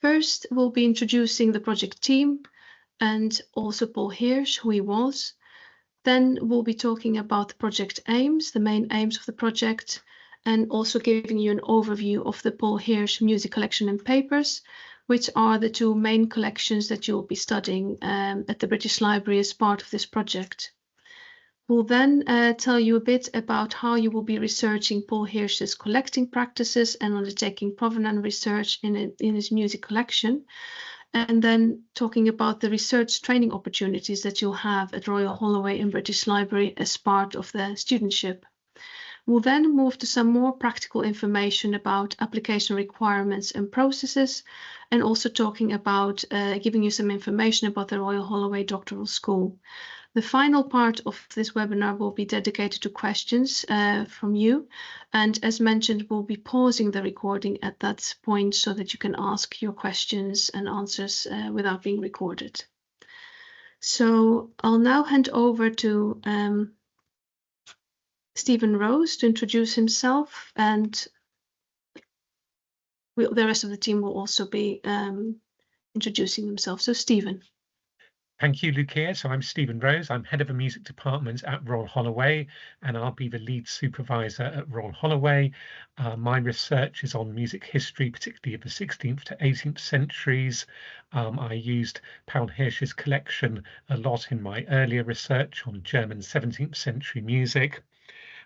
first we'll be introducing the project team and also Paul Hirsch, who he was. Then we'll be talking about the project aims, the main aims of the project, and also giving you an overview of the Paul Hirsch music collection and papers, which are the two main collections that you'll be studying at the British Library as part of this project. We'll then tell you a bit about how you will be researching Paul Hirsch's collecting practices and undertaking provenance research in his music collection, and then talking about the research training opportunities that you'll have at Royal Holloway and British Library as part of the studentship. We'll then move to some more practical information about application requirements and processes, and also talking about giving you some information about the Royal Holloway Doctoral School. The final part of this webinar will be dedicated to questions from you. And as mentioned, we'll be pausing the recording at that point so that you can ask your questions and answers without being recorded. So I'll now hand over to Stephen Rose to introduce himself, and the rest of the team will also be introducing themselves. So Stephen. Thank you, Lucia. So I'm Stephen Rose. I'm head of a music department at Royal Holloway, and I'll be the lead supervisor at Royal Holloway. My research is on music history, particularly of the 16th to 18th centuries. I used Paul Hirsch's collection a lot in my earlier research on German 17th century music.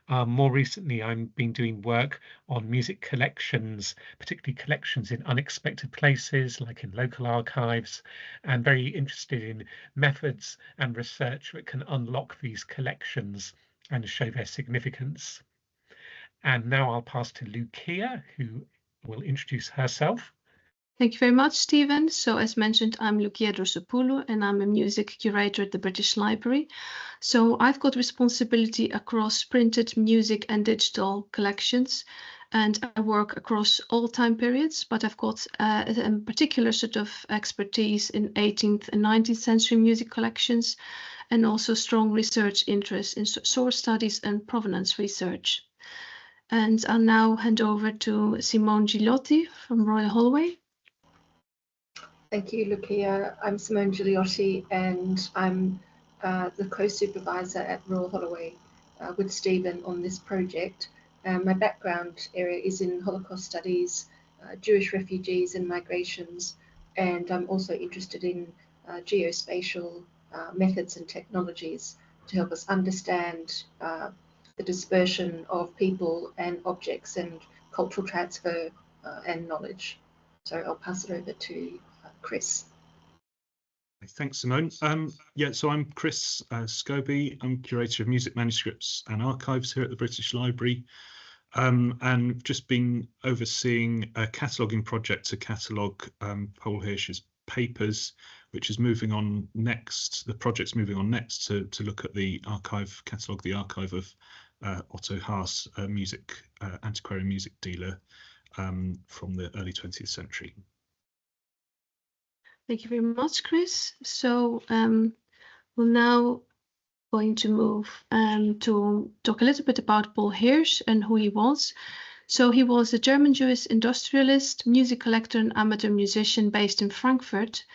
More recently, I've been doing work on music collections, particularly collections in unexpected places, like in local archives, and very interested in methods and research that can unlock these collections and show their significance. And now I'll pass to Lucia, who will introduce herself. Thank you very much, Stephen. So as mentioned, I'm Lucia Drosopoulou, and I'm a music curator at the British Library. So I've got responsibility across printed music and digital collections, and I work across all time periods, but I've got a particular sort of expertise in 18th and 19th century music collections, and also strong research interest in source studies and provenance research. And I'll now hand over to Simone Gigliotti from Royal Holloway. Thank you, Lucia. I'm Simone Gigliotti, and I'm the co-supervisor at Royal Holloway with Stephen on this project. My background area is in Holocaust studies, Jewish refugees and migrations, and I'm also interested in geospatial methods and technologies to help us understand the dispersion of people and objects and cultural transfer and knowledge. So I'll pass it over to Chris. Thanks, Simone. So I'm Chris Scobie. I'm curator of music manuscripts and archives here at the British Library, and just been overseeing a cataloguing project to catalogue Paul Hirsch's papers, which is moving on next. The project's moving on next to look at the archive, catalogue the archive of Otto Haas, a antiquarian music dealer from the early 20th century. Thank you very much, Chris. So we're now going to move to talk a little bit about Paul Hirsch and who he was. So he was a German Jewish industrialist, music collector and amateur musician based in Frankfurt.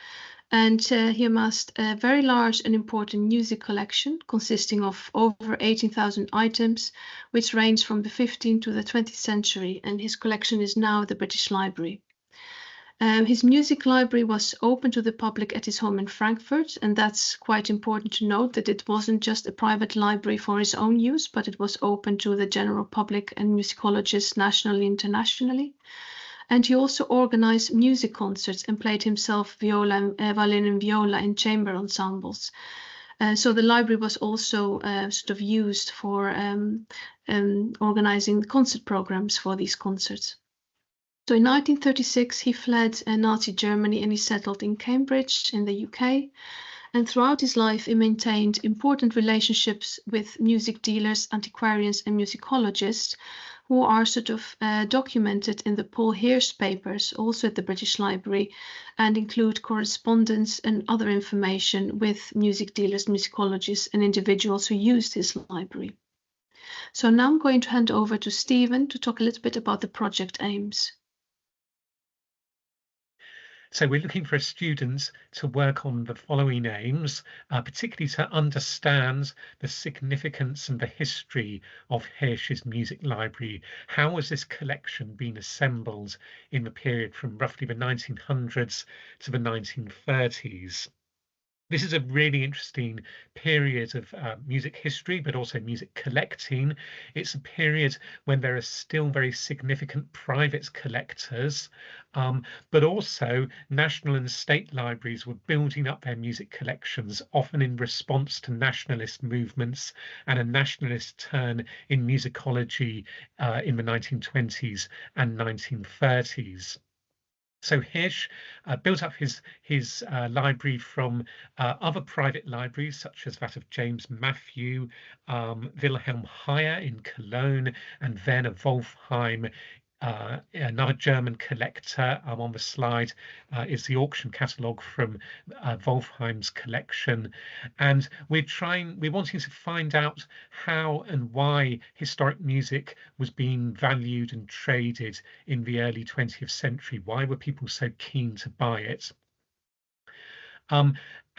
And he amassed a very large and important music collection consisting of over 18,000 items, which range from the 15th to the 20th century. And his collection is now at the British Library. His music library was open to the public at his home in Frankfurt, and that's quite important to note that it wasn't just a private library for his own use, but it was open to the general public and musicologists nationally and internationally. And he also organized music concerts and played himself violin and viola in chamber ensembles. So the library was also sort of used for organizing concert programs for these concerts. So in 1936, he fled Nazi Germany and he settled in Cambridge in the UK. And throughout his life, he maintained important relationships with music dealers, antiquarians, and musicologists who are sort of documented in the Paul Hirsch papers, also at the British Library, and include correspondence and other information with music dealers, musicologists, and individuals who used his library. So now I'm going to hand over to Stephen to talk a little bit about the project aims. So we're looking for students to work on the following aims, particularly to understand the significance and the history of Hirsch's music library. How has this collection been assembled in the period from roughly the 1900s to the 1930s? This is a really interesting period of music history, but also music collecting. It's a period when there are still very significant private collectors, but also national and state libraries were building up their music collections, often in response to nationalist movements and a nationalist turn in musicology in the 1920s and 1930s. So Hirsch built up his library from other private libraries, such as that of James Matthew, Wilhelm Heyer in Cologne, and Werner Wolfheim, another German collector. On the slide is the auction catalogue from Wolfheim's collection, and we're wanting to find out how and why historic music was being valued and traded in the early 20th century. Why were people so keen to buy it?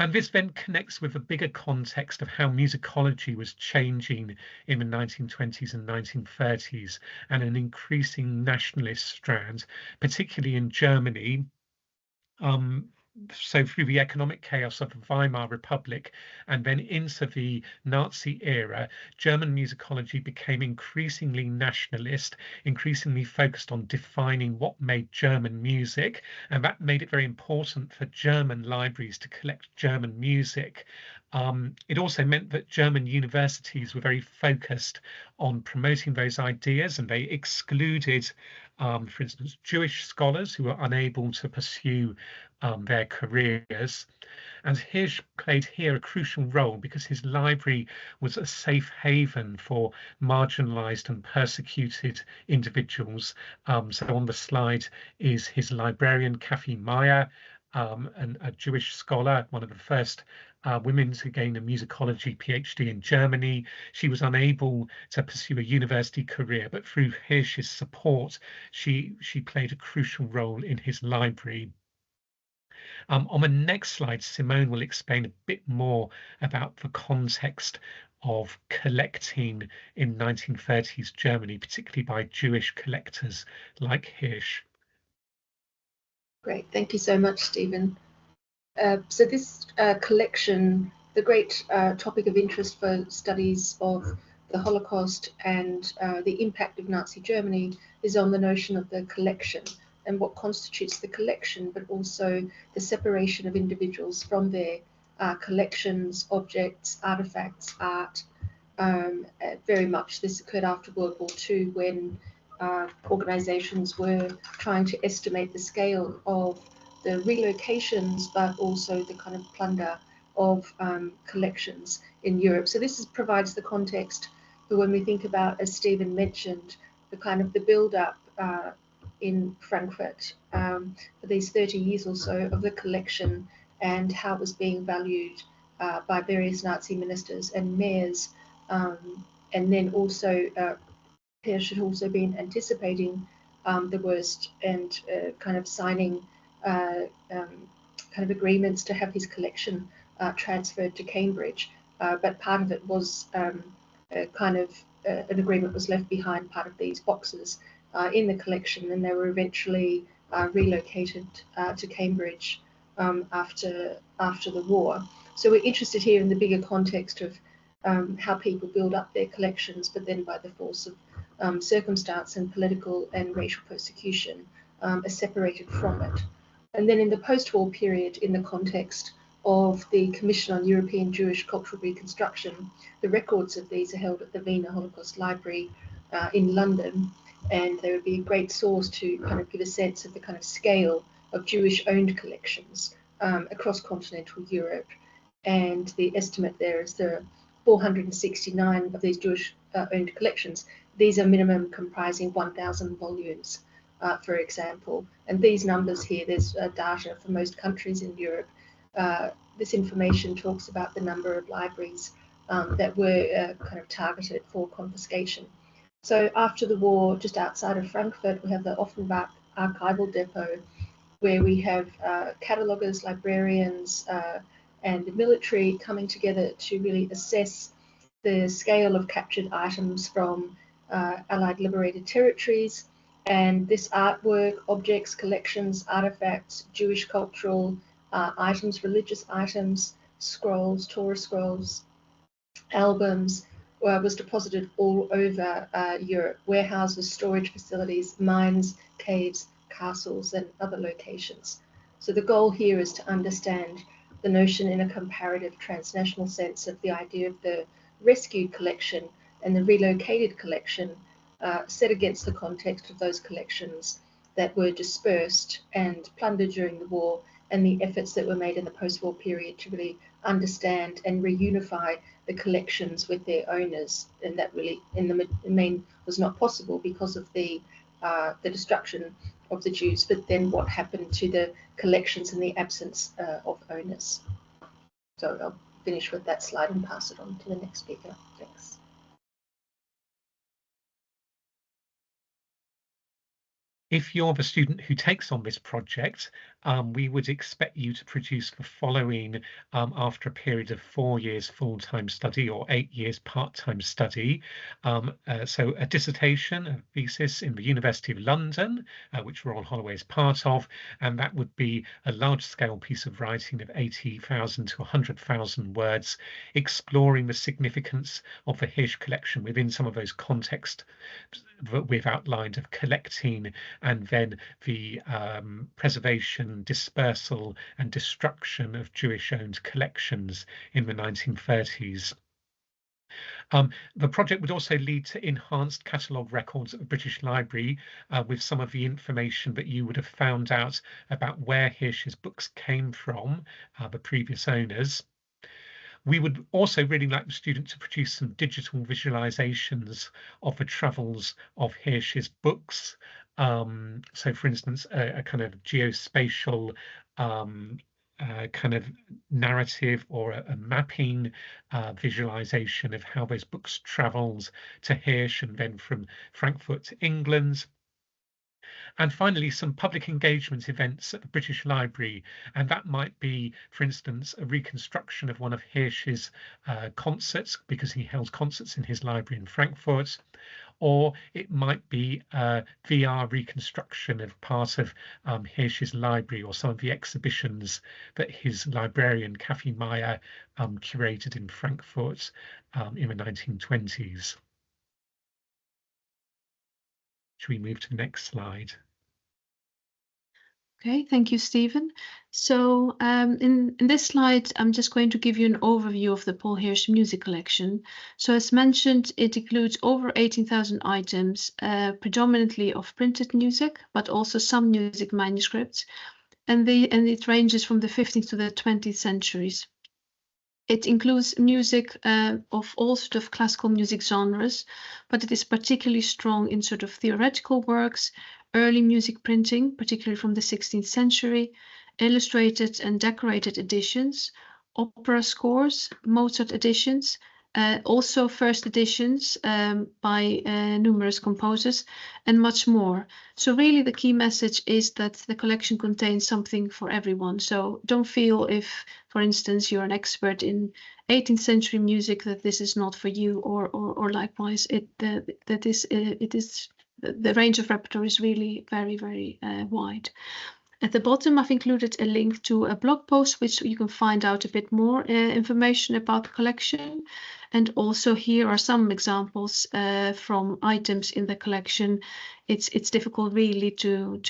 And this then connects with a bigger context of how musicology was changing in the 1920s and 1930s, and an increasing nationalist strand, particularly in Germany. So through the economic chaos of the Weimar Republic and then into the Nazi era, German musicology became increasingly nationalist, increasingly focused on defining what made German music, and that made it very important for German libraries to collect German music. It also meant that German universities were very focused on promoting those ideas, and they excluded, for instance, Jewish scholars who were unable to pursue their careers. And Hirsch played here a crucial role because his library was a safe haven for marginalized and persecuted individuals. So on the slide is his librarian, Kathy Meyer, and a Jewish scholar, one of the first women to gain a musicology PhD in Germany. She was unable to pursue a university career, but through Hirsch's support, she played a crucial role in his library. On the next slide, Simone will explain a bit more about the context of collecting in 1930s Germany, particularly by Jewish collectors like Hirsch. Great, thank you so much, Stephen. So this collection, the great topic of interest for studies of the Holocaust and the impact of Nazi Germany is on the notion of the collection and what constitutes the collection, but also the separation of individuals from their collections, objects, artifacts, art. Very much this occurred after World War II, when organizations were trying to estimate the scale of the relocations, but also the kind of plunder of collections in Europe. So this provides the context for when we think about, as Stephen mentioned, the kind of the build-up in Frankfurt for these 30 years or so of the collection and how it was being valued by various Nazi ministers and mayors. And then also, Hirsch should also been anticipating the worst and kind of signing kind of agreements to have his collection transferred to Cambridge. But part of it was kind of an agreement was left behind, part of these boxes in the collection, and they were eventually relocated to Cambridge after the war. So we're interested here in the bigger context of how people build up their collections, but then by the force of circumstance and political and racial persecution are separated from it. And then in the post-war period, in the context of the Commission on European Jewish Cultural Reconstruction, the records of these are held at the Wiener Holocaust Library in London, and they would be a great source to kind of give a sense of the kind of scale of Jewish-owned collections across continental Europe. And the estimate there is there are 469 of these Jewish-owned collections. These are minimum comprising 1,000 volumes, for example. And these numbers here, there's data for most countries in Europe. This information talks about the number of libraries that were kind of targeted for confiscation. So after the war, just outside of Frankfurt, we have the Offenbach Archival Depot, where we have cataloguers, librarians, and the military coming together to really assess the scale of captured items from Allied liberated territories. And this artwork, objects, collections, artifacts, Jewish cultural items, religious items, scrolls, Torah scrolls, albums, was deposited all over Europe, warehouses, storage facilities, mines, caves, castles, and other locations. So the goal here is to understand the notion in a comparative transnational sense of the idea of the rescued collection and the relocated collection set against the context of those collections that were dispersed and plundered during the war, and the efforts that were made in the post-war period to really understand and reunify the collections with their owners. And that really, in the main, was not possible because of the destruction of the Jews. But then what happened to the collections in the absence of owners? So I'll finish with that slide and pass it on to the next speaker. Thanks. If you're the student who takes on this project, we would expect you to produce the following after a period of 4 years full-time study or 8 years part-time study. So a dissertation, a thesis in the University of London, which Royal Holloway is part of, and that would be a large-scale piece of writing of 80,000 to 100,000 words, exploring the significance of the Hirsch collection within some of those contexts that we've outlined of collecting, and then the preservation, dispersal and destruction of Jewish-owned collections in the 1930s. The project would also lead to enhanced catalogue records at the British Library with some of the information that you would have found out about where Hirsch's books came from, the previous owners. We would also really like the student to produce some digital visualizations of the travels of Hirsch's books. So, for instance, a kind of geospatial kind of narrative or a mapping visualization of how those books travelled to Hirsch and then from Frankfurt to England. And finally, some public engagement events at the British Library, and that might be, for instance, a reconstruction of one of Hirsch's concerts, because he held concerts in his library in Frankfurt, or it might be a VR reconstruction of part of Hirsch's library or some of the exhibitions that his librarian, Kathy Meyer, curated in Frankfurt in the 1920s. Should we move to the next slide? Okay, thank you, Stephen. So in this slide, I'm just going to give you an overview of the Paul Hirsch music collection. So as mentioned, it includes over 18,000 items, predominantly of printed music, but also some music manuscripts, and it ranges from the 15th to the 20th centuries. It includes music of all sort of classical music genres, but it is particularly strong in sort of theoretical works, early music printing, particularly from the 16th century, illustrated and decorated editions, opera scores, Mozart editions, also first editions by numerous composers, and much more. So really the key message is that the collection contains something for everyone. So don't feel if, for instance, you're an expert in 18th century music, that this is not for you, or likewise, the range of repertoire is really very, very wide. At the bottom, I've included a link to a blog post, which you can find out a bit more information about the collection. And also here are some examples from items in the collection. It's difficult really to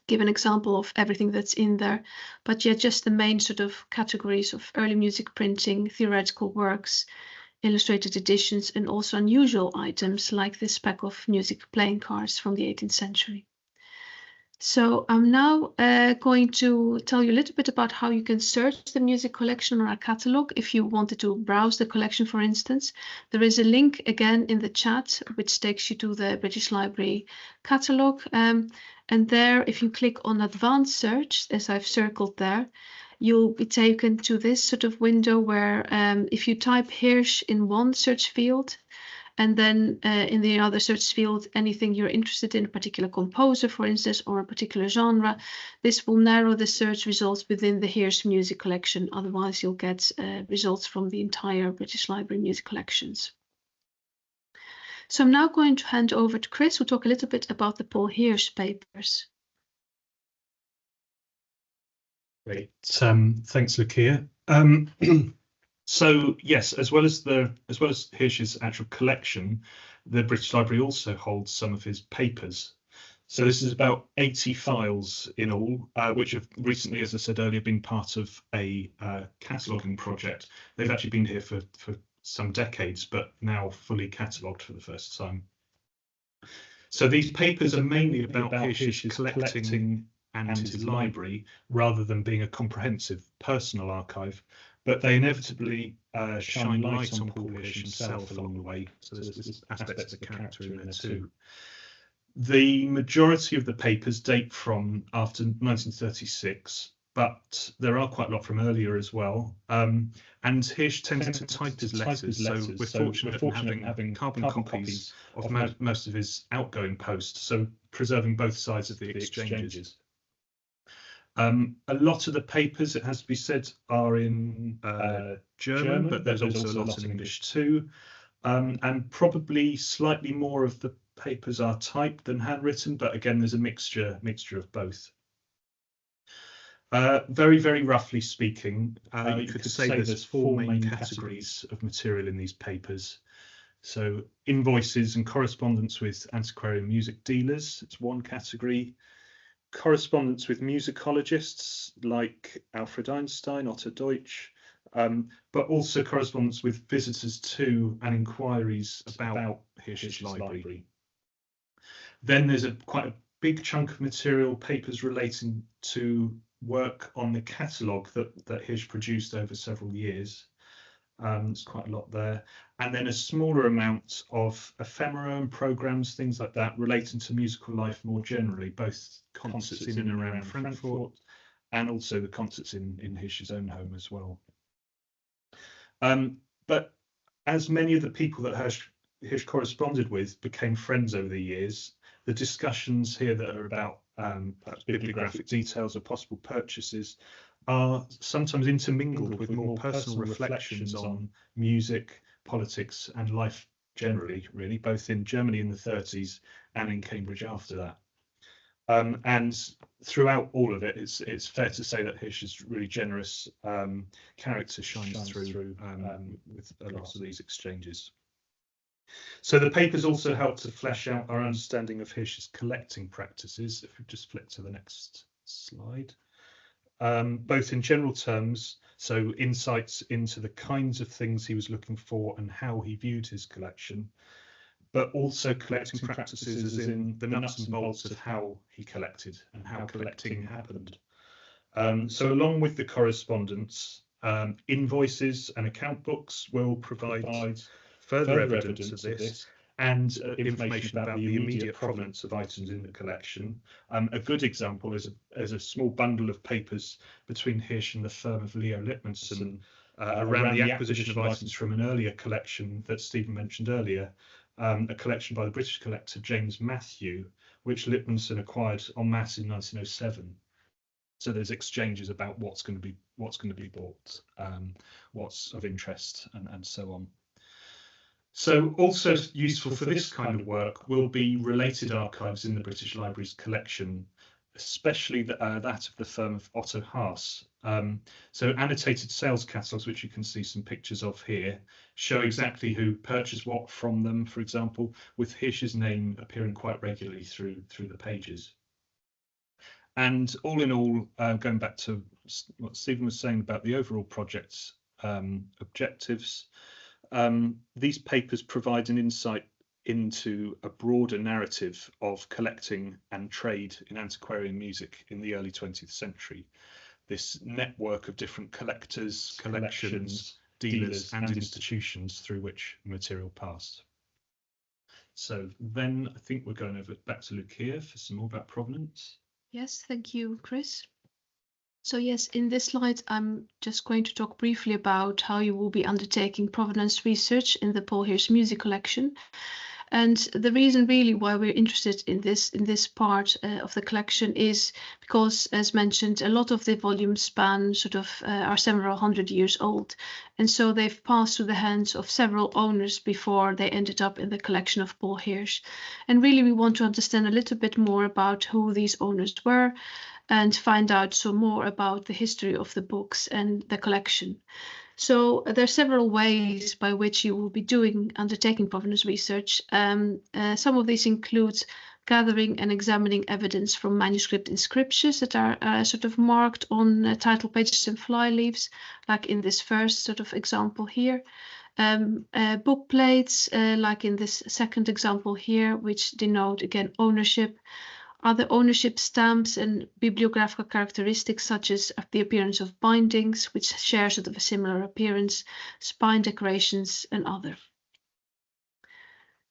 give an example of everything that's in there, but yeah, just the main sort of categories of early music printing, theoretical works, illustrated editions, and also unusual items like this pack of music playing cards from the 18th century. So I'm now going to tell you a little bit about how you can search the music collection on our catalogue. If you wanted to browse the collection, for instance, there is a link again in the chat, which takes you to the British Library catalogue. And there, if you click on advanced search, as I've circled there, you'll be taken to this sort of window where if you type Hirsch in one search field, and then in the other search field, anything you're interested in, a particular composer, for instance, or a particular genre, this will narrow the search results within the Hirsch music collection. Otherwise, you'll get results from the entire British Library music collections. So I'm now going to hand over to Chris, who'll talk a little bit about the Paul Hirsch papers. Great. Thanks, Lucia. So yes, as well as Hirsch's actual collection, the British Library also holds some of his papers. So this is about 80 files in all, which have recently, as I said earlier, been part of a cataloguing project. They've actually been here for some decades, but now fully catalogued for the first time. So these papers are mainly about Hirsch's collecting and his library, rather than being a comprehensive personal archive. But they inevitably shine light on Paul Hirsch himself along the way. So there's aspects of the character in there too. The majority of the papers date from after 1936, but there are quite a lot from earlier as well. And Hirsch tended to type his letters, so we're fortunate in having carbon copies of most of his outgoing posts, so preserving both sides of the exchanges. A lot of the papers, it has to be said, are in German, but there's also a lot in English too. And probably slightly more of the papers are typed than handwritten, but again, there's a mixture of both. Very, very roughly speaking, you could say there's four main categories of material in these papers. So invoices and correspondence with antiquarian music dealers, it's one category. Correspondence with musicologists like Alfred Einstein, Otto Deutsch, but also correspondence with visitors to and inquiries about Hirsch's library. Then there's quite a big chunk of material, papers relating to work on the catalogue that Hirsch produced over several years. There's quite a lot there. And then a smaller amount of ephemera and programmes, things like that, relating to musical life more generally, both concerts in and around Frankfurt and also the concerts in Hirsch's own home as well. But as many of the people that Hirsch corresponded with became friends over the years, the discussions here that are about perhaps bibliographic details or possible purchases are sometimes intermingled with more personal reflections on music, politics and life generally, really, both in Germany in the 30s and in Cambridge after that. And throughout all of it, it's fair to say that Hirsch's really generous character shines through with a lot of these exchanges. So the papers also help to flesh out our understanding of Hirsch's collecting practices. If we just flip to the next slide. Both in general terms, so insights into the kinds of things he was looking for and how he viewed his collection, but also collecting practices as in the nuts and bolts of how he collected and how collecting happened. So along with the correspondence, invoices and account books will provide further evidence of this and information about the immediate provenance of items in the collection. A good example is a small bundle of papers between Hirsch and the firm of Leo Littmanson around the acquisition of items from an earlier collection that Stephen mentioned earlier, a collection by the British collector James Matthew, which Littmanson acquired en masse in 1907. So there's exchanges about what's going to be bought, what's of interest, and so on. So also useful for this kind of work will be related archives in the British Library's collection, especially that of the firm of Otto Haas. So annotated sales catalogues, which you can see some pictures of here, show exactly who purchased what from them, for example, with Hirsch's name appearing quite regularly through the pages. And all in all, going back to what Stephen was saying about the overall project's objectives, these papers provide an insight into a broader narrative of collecting and trade in antiquarian music in the early 20th century. This network of different collectors, collections, dealers and institutions through which material passed. So then I think we're going over back to Lucia for some more about provenance. Yes, thank you, Chris. So yes, in this slide, I'm just going to talk briefly about how you will be undertaking provenance research in the Paul Hirsch Music Collection. And the reason really why we're interested in this part of the collection is because, as mentioned, a lot of the volumes span are several hundred years old. And so they've passed through the hands of several owners before they ended up in the collection of Paul Hirsch. And really, we want to understand a little bit more about who these owners were and find out some more about the history of the books and the collection. So there are several ways by which you will be undertaking provenance research. Some of these include gathering and examining evidence from manuscript inscriptions that are marked on title pages and flyleaves, like in this first example here. Book plates, like in this second example here, which denote again ownership. Other ownership stamps and bibliographical characteristics such as the appearance of bindings, which share a similar appearance, spine decorations, and other.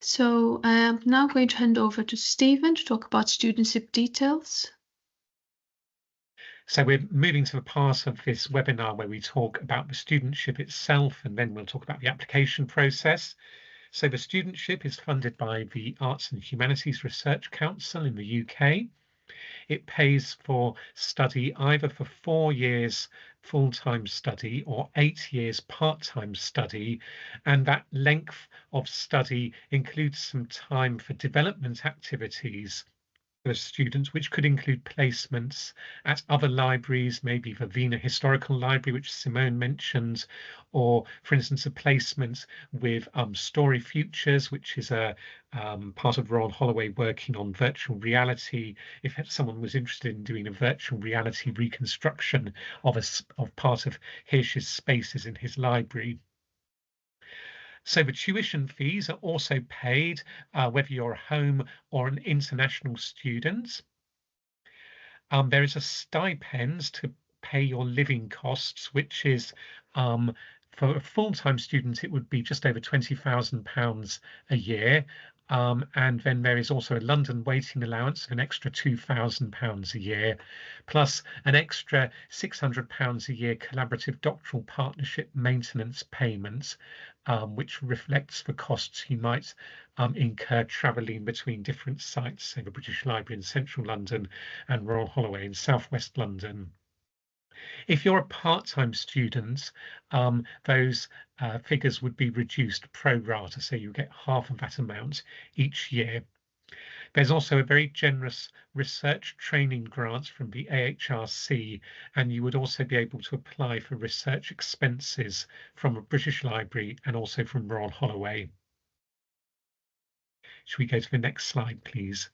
So I'm now going to hand over to Stephen to talk about studentship details. So we're moving to the part of this webinar where we talk about the studentship itself, and then we'll talk about the application process. So the studentship is funded by the Arts and Humanities Research Council in the UK. It pays for study either for 4 years full-time study or 8 years part-time study, and that length of study includes some time for development activities for students, which could include placements at other libraries, maybe the Wiener Historical Library, which Simone mentioned, or, for instance, a placement with Story Futures, which is a part of Royal Holloway working on virtual reality. If someone was interested in doing a virtual reality reconstruction of part of Hirsch's spaces in his library. So the tuition fees are also paid, whether you're a home or an international student. There is a stipend to pay your living costs, which is, for a full-time student, it would be just over £20,000 a year. And then there is also a London waiting allowance of an extra £2,000 a year, plus an extra £600 a year collaborative doctoral partnership maintenance payment, which reflects the costs you might incur travelling between different sites, say the British Library in central London and Royal Holloway in southwest London. If you're a part-time student, those figures would be reduced pro rata, so you get half of that amount each year. There's also a very generous research training grant from the AHRC, and you would also be able to apply for research expenses from a British Library and also from Royal Holloway. Should we go to the next slide, please?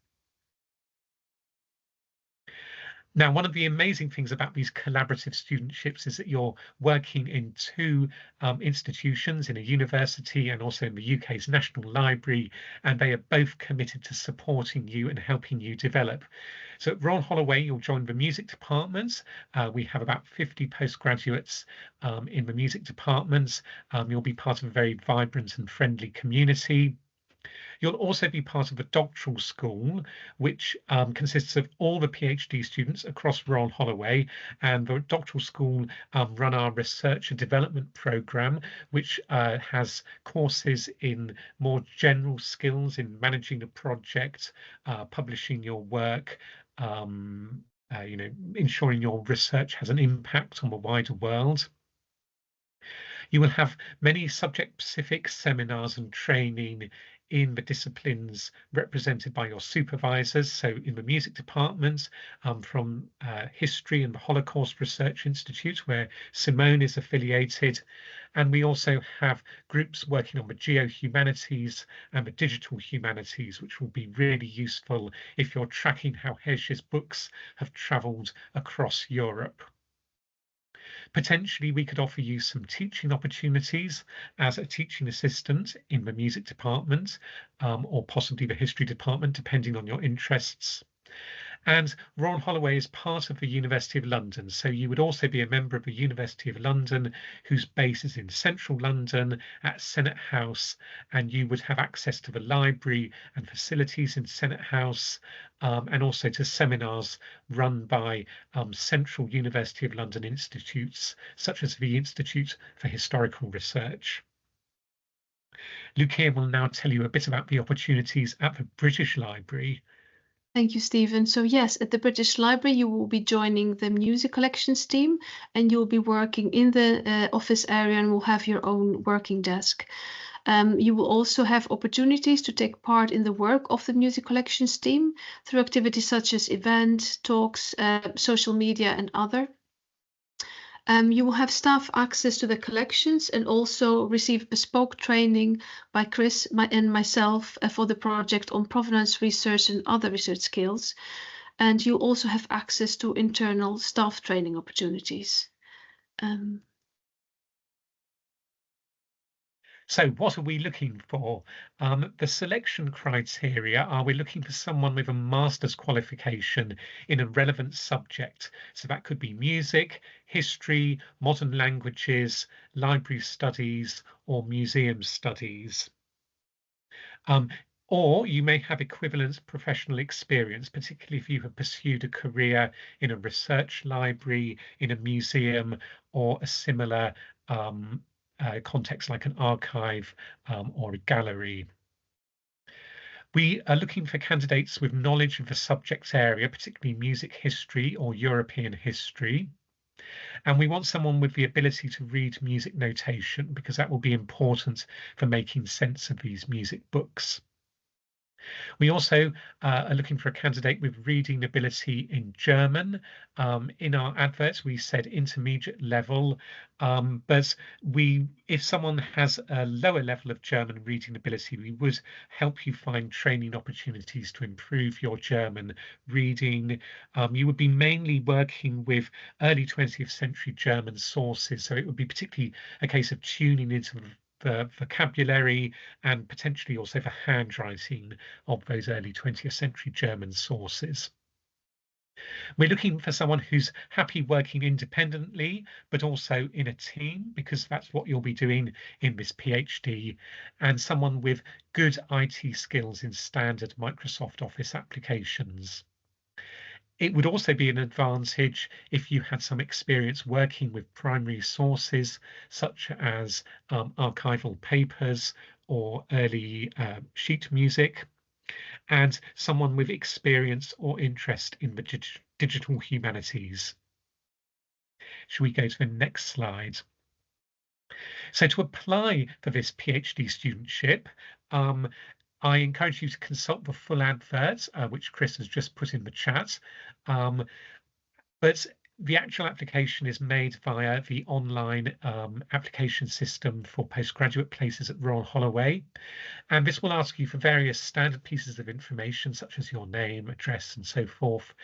Now, one of the amazing things about these collaborative studentships is that you're working in two institutions, in a university and also in the UK's National Library, and they are both committed to supporting you and helping you develop. So at Royal Holloway, you'll join the music departments. We have about 50 postgraduates in the music departments. You'll be part of a very vibrant and friendly community. You'll also be part of a doctoral school, which consists of all the PhD students across Royal Holloway, and the doctoral school run our research and development programme, which has courses in more general skills in managing a project, publishing your work, ensuring your research has an impact on the wider world. You will have many subject-specific seminars and training in the disciplines represented by your supervisors. So in the music department, from History and the Holocaust Research Institute, where Simone is affiliated. And we also have groups working on the geohumanities and the digital humanities, which will be really useful if you're tracking how Hirsch's books have travelled across Europe. Potentially, we could offer you some teaching opportunities as a teaching assistant in the music department, or possibly the history department, depending on your interests. And Royal Holloway is part of the University of London, so you would also be a member of the University of London, whose base is in central London at Senate House, and you would have access to the library and facilities in Senate House, and also to seminars run by central University of London institutes, such as the Institute for Historical Research. Lucia will now tell you a bit about the opportunities at the British Library. Thank you, Stephen. So yes, at the British Library, you will be joining the music collections team, and you'll be working in the office area and will have your own working desk. You will also have opportunities to take part in the work of the music collections team through activities such as events, talks, social media, and other. You will have staff access to the collections and also receive bespoke training by Chris and myself for the project on provenance research and other research skills. And you also have access to internal staff training opportunities. So what are we looking for? The selection criteria are we're looking for someone with a master's qualification in a relevant subject. So that could be music, history, modern languages, library studies, or museum studies. Or you may have equivalent professional experience, particularly if you have pursued a career in a research library, in a museum, or a similar context like an archive or a gallery. We are looking for candidates with knowledge of the subject area, particularly music history or European history. And we want someone with the ability to read music notation, because that will be important for making sense of these music books. We also are looking for a candidate with reading ability in German. In our adverts, we said intermediate level, but if someone has a lower level of German reading ability, we would help you find training opportunities to improve your German reading. You would be mainly working with early 20th century German sources, so it would be particularly a case of tuning into the vocabulary and potentially also the handwriting of those early 20th century German sources. We're looking for someone who's happy working independently, but also in a team, because that's what you'll be doing in this PhD, and someone with good IT skills in standard Microsoft Office applications. It would also be an advantage if you had some experience working with primary sources, such as archival papers or early sheet music, and someone with experience or interest in the digital humanities. Should we go to the next slide? So to apply for this PhD studentship, I encourage you to consult the full advert, which Chris has just put in the chat. But the actual application is made via the online application system for postgraduate places at Royal Holloway. And this will ask you for various standard pieces of information, such as your name, address, and so forth.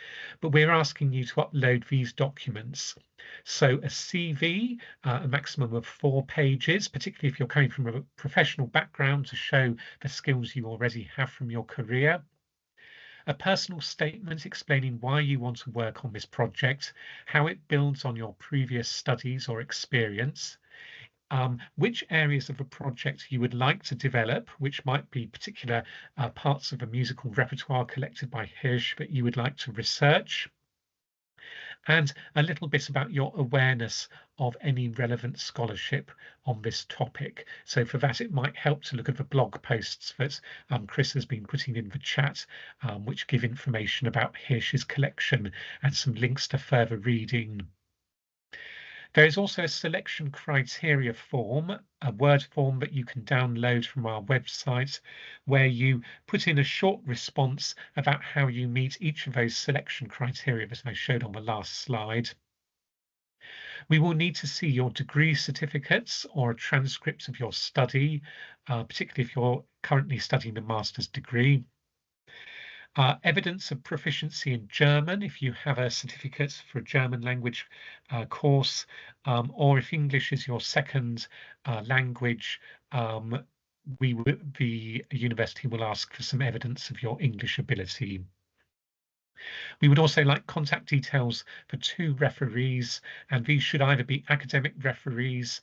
But we're asking you to upload these documents. So a CV, a maximum of 4 pages, particularly if you're coming from a professional background to show the skills you already have from your career. A personal statement explaining why you want to work on this project, how it builds on your previous studies or experience, which areas of the project you would like to develop, which might be particular parts of a musical repertoire collected by Hirsch that you would like to research, and a little bit about your awareness of any relevant scholarship on this topic. So for that, it might help to look at the blog posts that Chris has been putting in the chat, which give information about Hirsch's collection and some links to further reading. There is also a selection criteria form, a Word form that you can download from our website, where you put in a short response about how you meet each of those selection criteria that I showed on the last slide. We will need to see your degree certificates or a transcript of your study, particularly if you're currently studying a master's degree. Evidence of proficiency in German, if you have a certificate for a German language course, or if English is your second language, the university will ask for some evidence of your English ability. We would also like contact details for 2 referees, and these should either be academic referees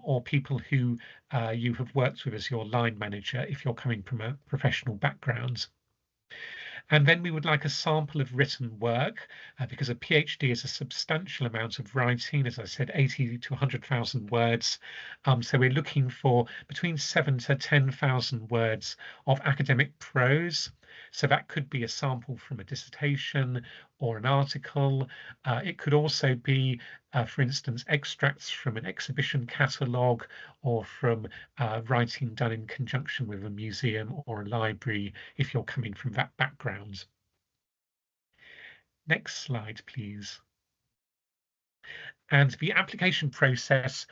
or people who you have worked with as your line manager if you're coming from a professional background. And then we would like a sample of written work because a PhD is a substantial amount of writing, as I said, 80 to 100,000 words. So we're looking for between 7 to 10,000 words of academic prose. So that could be a sample from a dissertation or an article. It could also be, for instance, extracts from an exhibition catalogue or from writing done in conjunction with a museum or a library if you're coming from that background. Next slide, please. And the application process,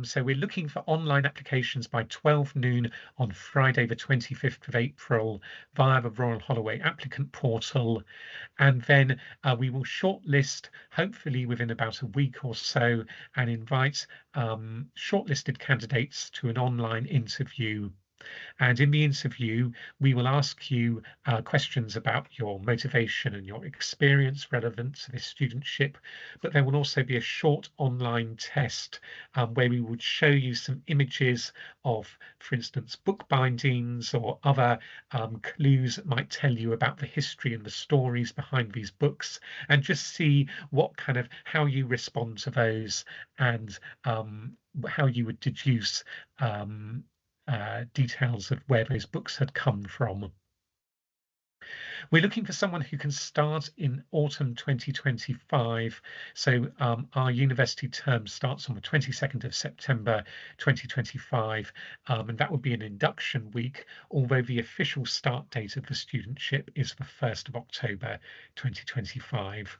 so we're looking for online applications by 12 noon on Friday the 25th of April via the Royal Holloway applicant portal, and then we will shortlist hopefully within about a week or so and invite shortlisted candidates to an online interview. And in the interview, we will ask you questions about your motivation and your experience relevant to this studentship, but there will also be a short online test where we would show you some images of, for instance, book bindings or other clues that might tell you about the history and the stories behind these books, and just see what kind of, how you respond to those and how you would deduce details of where those books had come from. We're looking for someone who can start in autumn 2025. So our university term starts on the 22nd of September 2025, and that would be an induction week, although the official start date of the studentship is the 1st of October 2025.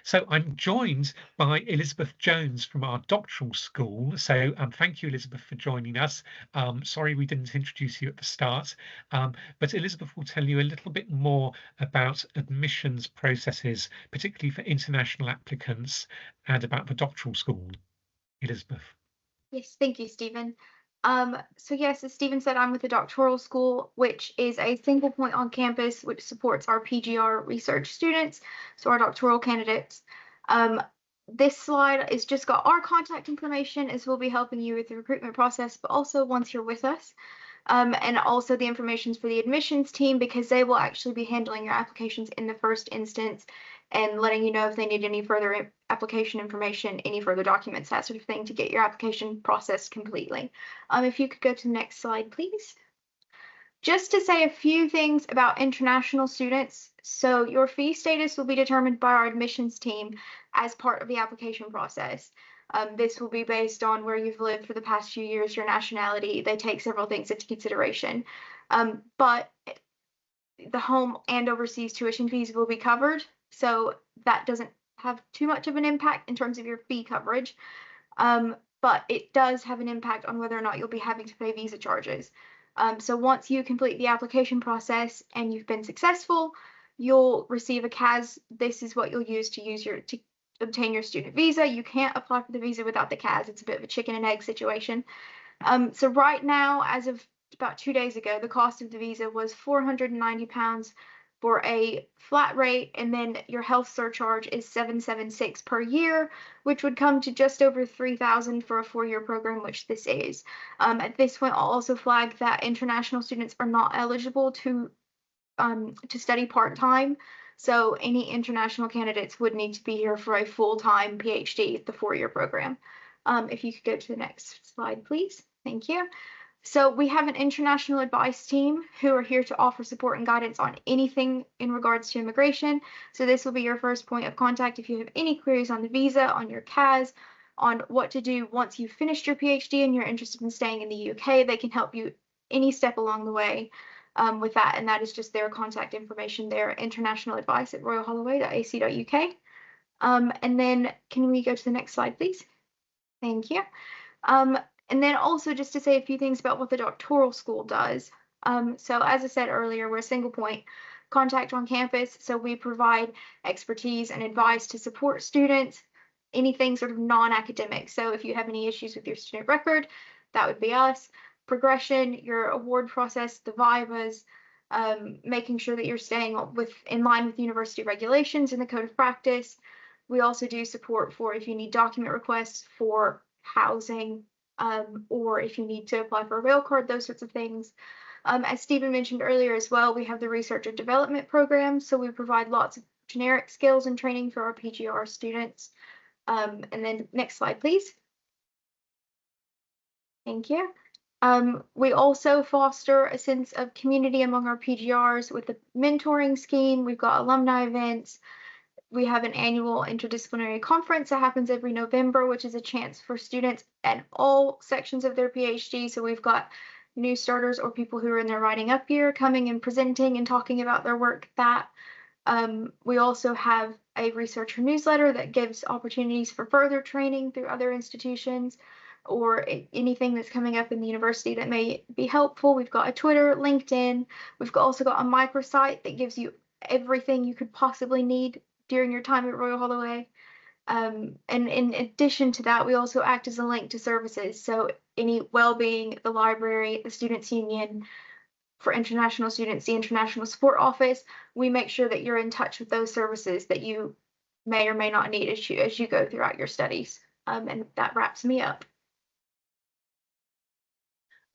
So I'm joined by Elizabeth Jones from our doctoral school. So thank you, Elizabeth, for joining us. Sorry we didn't introduce you at the start, but Elizabeth will tell you a little bit more about admissions processes, particularly for international applicants, and about the doctoral school. Elizabeth. Yes, thank you, Stephen. So yes, as Stephen said, I'm with the doctoral school, which is a single point on campus, which supports our PGR research students, so our doctoral candidates. This slide is just got our contact information, as we'll be helping you with the recruitment process, but also once you're with us. And also the information for the admissions team, because they will actually be handling your applications in the first instance and letting you know if they need any further application information, any further documents, that sort of thing, to get your application processed completely. If you could go to the next slide, please. Just to say a few things about international students. So your fee status will be determined by our admissions team as part of the application process. This will be based on where you've lived for the past few years, your nationality. They take several things into consideration. But the home and overseas tuition fees will be covered, so that doesn't have too much of an impact in terms of your fee coverage. But it does have an impact on whether or not you'll be having to pay visa charges. So once you complete the application process and you've been successful, you'll receive a CAS. This is what you'll use to obtain your student visa. You can't apply for the visa without the CAS. It's a bit of a chicken and egg situation. So right now, as of about 2 days ago, the cost of the visa was £490 for a flat rate, and then your health surcharge is $776 per year, which would come to just over $3,000 for a 4-year program, which this is. At this point, I'll also flag that international students are not eligible to study part-time. So any international candidates would need to be here for a full-time PhD, the 4-year program. If you could go to the next slide, please. Thank you. So we have an international advice team who are here to offer support and guidance on anything in regards to immigration. So this will be your first point of contact if you have any queries on the visa, on your CAS, on what to do once you've finished your PhD and you're interested in staying in the UK. They can help you any step along the way with that, and that is just their contact information there, internationaladvice@royalholloway.ac.uk. And then can we go to the next slide, please? Thank you. And then also just to say a few things about what the doctoral school does. So as I said earlier, we're a single point contact on campus. So we provide expertise and advice to support students, anything sort of non-academic. So if you have any issues with your student record, that would be us. Progression, your award process, the vivas, making sure that you're staying in line with university regulations and the code of practice. We also do support for if you need document requests for housing, or if you need to apply for a rail card, those sorts of things. As Stephen mentioned earlier as well, we have the research and development program, so we provide lots of generic skills and training for our PGR students. And then next slide, please. Thank you. We also foster a sense of community among our PGRs with the mentoring scheme. We've got alumni events. We have an annual interdisciplinary conference that happens every November, which is a chance for students at all sections of their PhD. So we've got new starters or people who are in their writing up year coming and presenting and talking about their work. We also have a researcher newsletter that gives opportunities for further training through other institutions or anything that's coming up in the university that may be helpful. We've got a Twitter, LinkedIn. We've also got a microsite that gives you everything you could possibly need during your time at Royal Holloway. And in addition to that, we also act as a link to services. So any well-being, the library, the Students' Union, for international students, the International Support Office, we make sure that you're in touch with those services that you may or may not need as you go throughout your studies. And that wraps me up.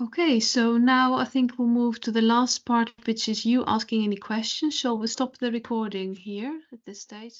Okay, so now I think we'll move to the last part, which is you asking any questions. Shall we stop the recording here at this stage?